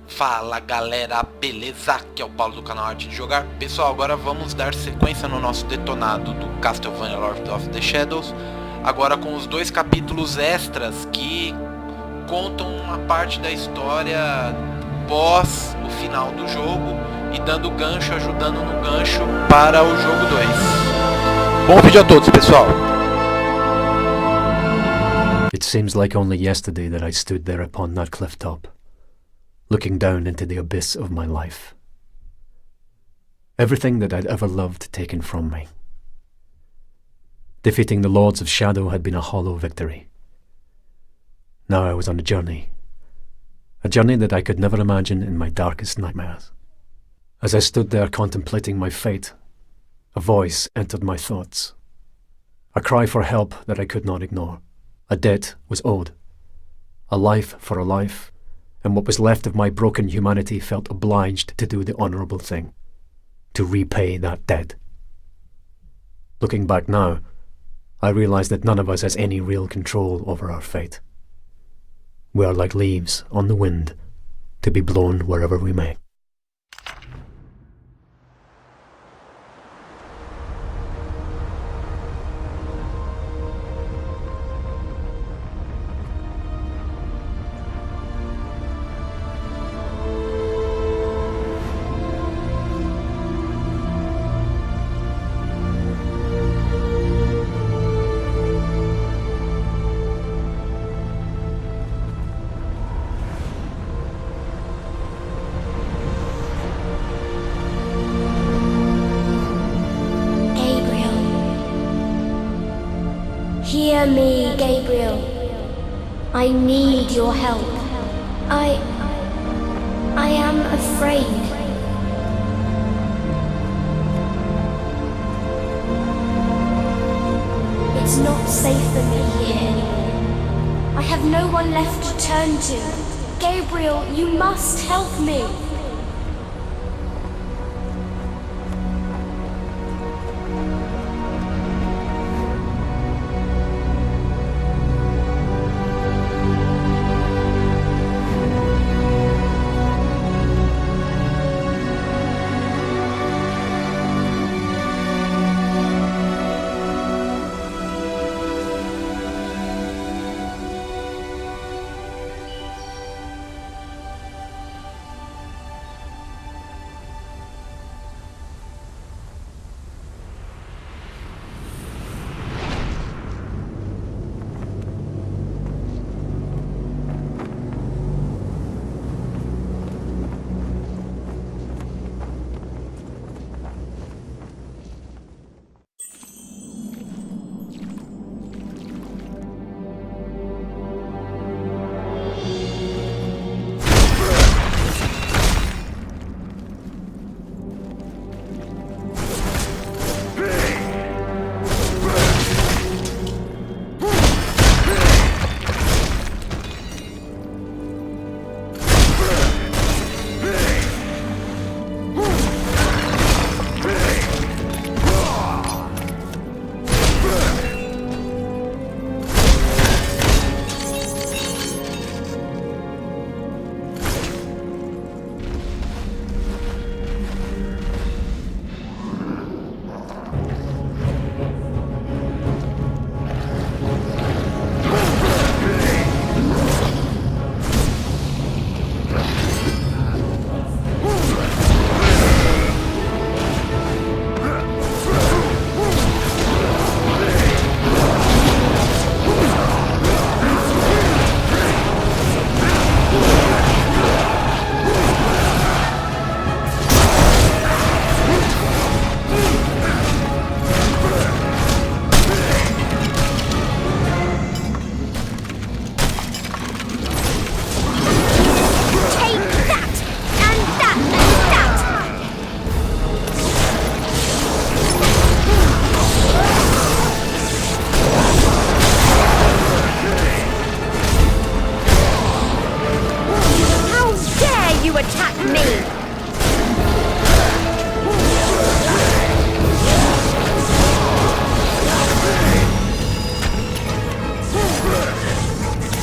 Fala galera, beleza? Aqui é o Paulo do canal Arte de Jogar. Pessoal, agora vamos dar sequência no nosso detonado do Castlevania Lord of the Shadows. Agora com os 2 capítulos extras que contam uma parte da história pós o final do jogo e dando gancho, ajudando no gancho para o jogo 2. Bom vídeo a todos, pessoal! It seems like only yesterday that I stood there upon that cliff top, looking down into the abyss of my life. Everything that I'd ever loved taken from me. Defeating the Lords of Shadow had been a hollow victory. Now I was on a journey that I could never imagine in my darkest nightmares. As I stood there contemplating my fate, a voice entered my thoughts. A cry for help that I could not ignore. A debt was owed. A life for a life, and what was left of my broken humanity felt obliged to do the honourable thing, to repay that debt. Looking back now, I realise that none of us has any real control over our fate. We are like leaves on the wind, to be blown wherever we may. Hear me, Gabriel. I need your help. I am afraid. It's not safe for me here anymore. I have no one left to turn to. Gabriel, you must help me.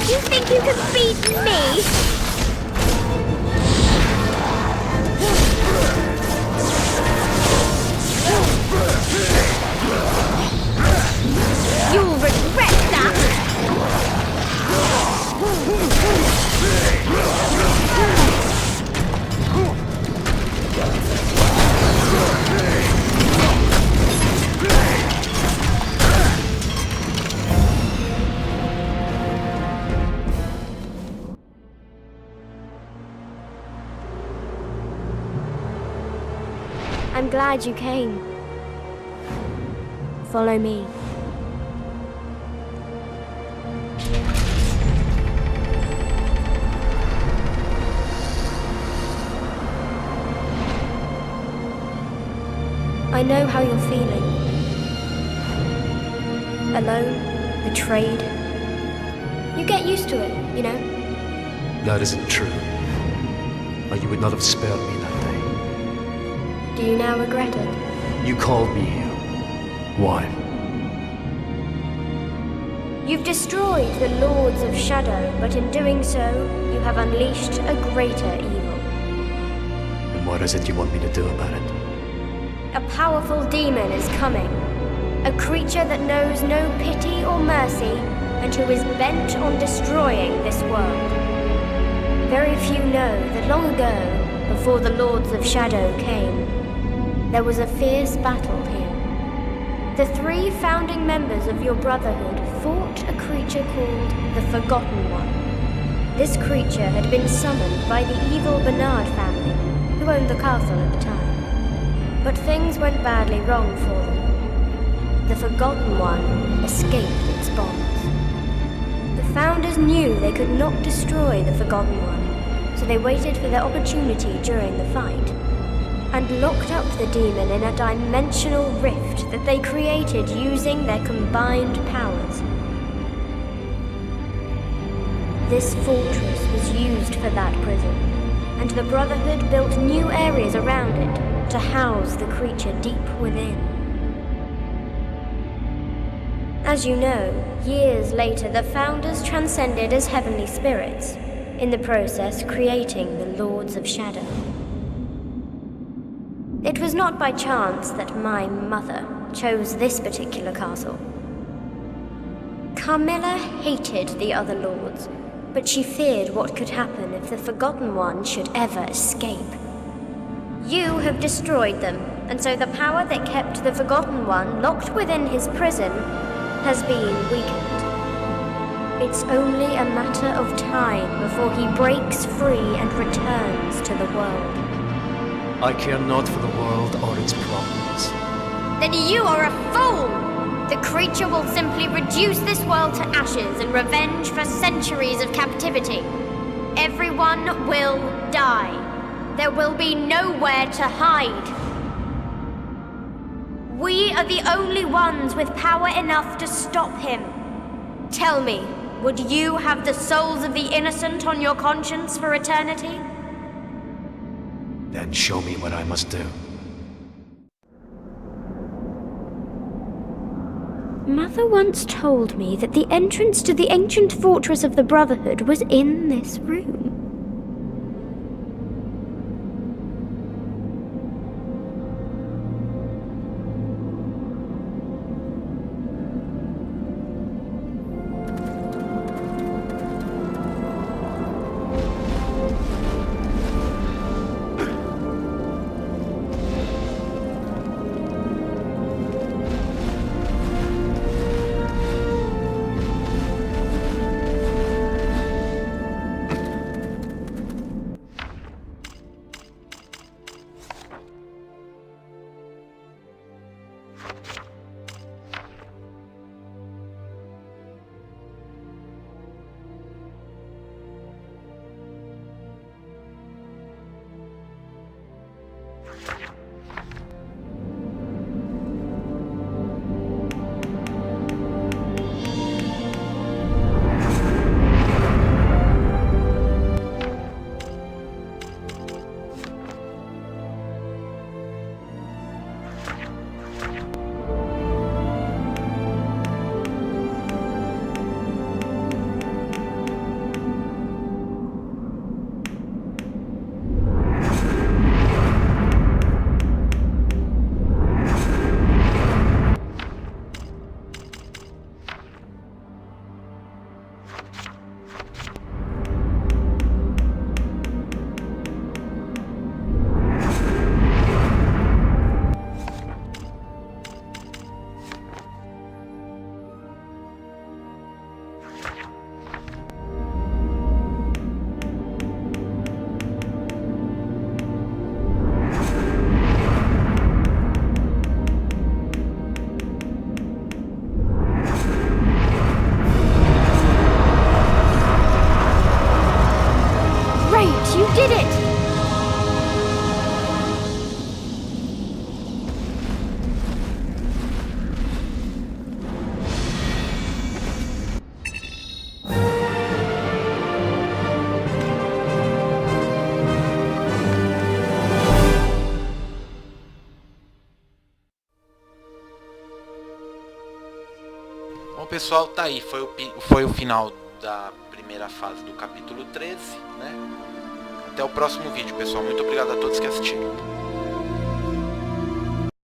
You think you can beat me? I'm glad you came. Follow me. I know how you're feeling. Alone, betrayed. You get used to it, you know? That isn't true. Or you would not have spared me that day. Do you now regret it? You called me here. Why? You've destroyed the Lords of Shadow, but in doing so, you have unleashed a greater evil. And what is it you want me to do about it? A powerful demon is coming. A creature that knows no pity or mercy, and who is bent on destroying this world. Very few know that long ago, before the Lords of Shadow came, there was a fierce battle here. The 3 founding members of your Brotherhood fought a creature called the Forgotten One. This creature had been summoned by the evil Bernard family, who owned the castle at the time. But things went badly wrong for them. The Forgotten One escaped its bonds. The founders knew they could not destroy the Forgotten One, so they waited for their opportunity during the fight, and locked up the demon in a dimensional rift that they created using their combined powers. This fortress was used for that prison, and the Brotherhood built new areas around it to house the creature deep within. As you know, years later the Founders transcended as heavenly spirits, in the process creating the Lords of Shadow. It was not by chance that my mother chose this particular castle. Carmilla hated the other lords, but she feared what could happen if the Forgotten One should ever escape. You have destroyed them, and so the power that kept the Forgotten One locked within his prison has been weakened. It's only a matter of time before he breaks free and returns to the world. I care not for the world or its problems. Then you are a fool! The creature will simply reduce this world to ashes in revenge for centuries of captivity. Everyone will die. There will be nowhere to hide. We are the only ones with power enough to stop him. Tell me, would you have the souls of the innocent on your conscience for eternity? Then show me what I must do. Mother once told me that the entrance to the ancient fortress of the Brotherhood was in this room. did it! Bom, pessoal, tá aí, foi o final da primeira fase do capítulo 13, né? Até o próximo vídeo, pessoal. Muito obrigado a todos que assistiram.